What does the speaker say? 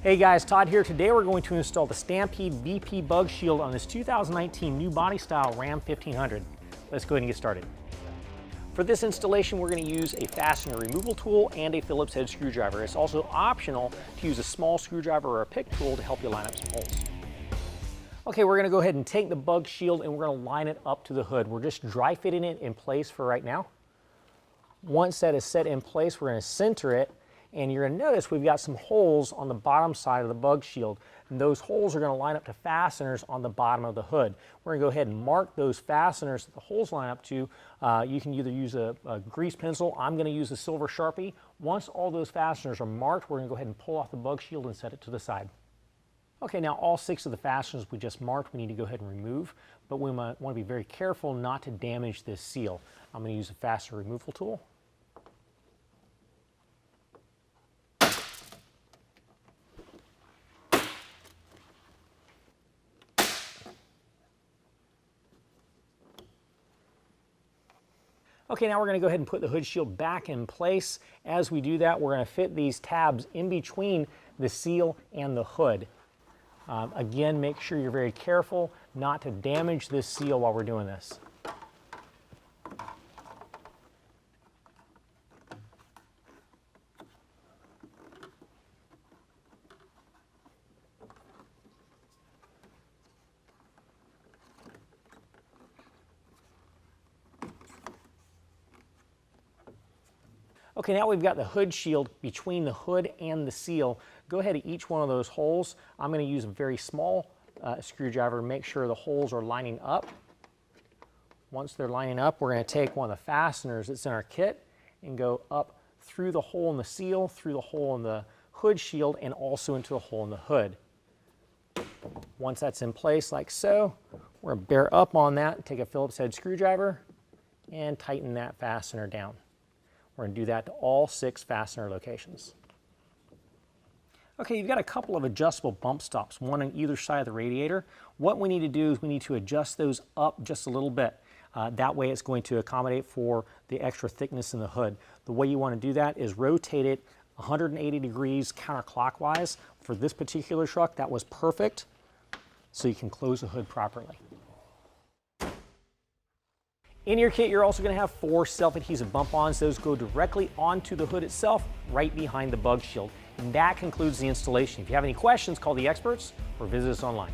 Hey guys, Todd here. Today we're going to install the Stampede VP Bug Shield on this 2019 new body style Ram 1500. Let's go ahead and get started. For this installation, we're going to use a fastener removal tool and a Phillips head screwdriver. It's also optional to use a small screwdriver or a pick tool to help you line up some holes. Okay, we're going to go ahead and take the bug shield and we're going to line it up to the hood. We're just dry fitting it in place for right now. Once that is set in place, we're going to center it. And you're going to notice we've got some holes on the bottom side of the bug shield. And those holes are going to line up to fasteners on the bottom of the hood. We're going to go ahead and mark those fasteners that the holes line up to. You can either use a grease pencil. I'm going to use a silver Sharpie. Once all those fasteners are marked, we're going to go ahead and pull off the bug shield and set it to the side. Okay, now all 6 of the fasteners we just marked, we need to go ahead and remove. But we want to be very careful not to damage this seal. I'm going to use a fastener removal tool. Okay, now we're going to go ahead and put the hood shield back in place. As we do that, we're going to fit these tabs in between the seal and the hood. Again, make sure you're very careful not to damage this seal while we're doing this. Okay, now we've got the hood shield between the hood and the seal. Go ahead to each one of those holes. I'm going to use a very small screwdriver to make sure the holes are lining up. Once they're lining up, we're going to take one of the fasteners that's in our kit and go up through the hole in the seal, through the hole in the hood shield, and also into the hole in the hood. Once that's in place like so, we're going to bear up on that, take a Phillips head screwdriver, and tighten that fastener down. We're going to do that to all 6 fastener locations. Okay, you've got a couple of adjustable bump stops, one on either side of the radiator. What we need to do is we need to adjust those up just a little bit. That way it's going to accommodate for the extra thickness in the hood. The way you want to do that is rotate it 180 degrees counterclockwise. For this particular truck, that was perfect, so you can close the hood properly. In your kit, you're also going to have 4 self-adhesive bump-ons. Those go directly onto the hood itself, right behind the bug shield. And that concludes the installation. If you have any questions, call the experts or visit us online.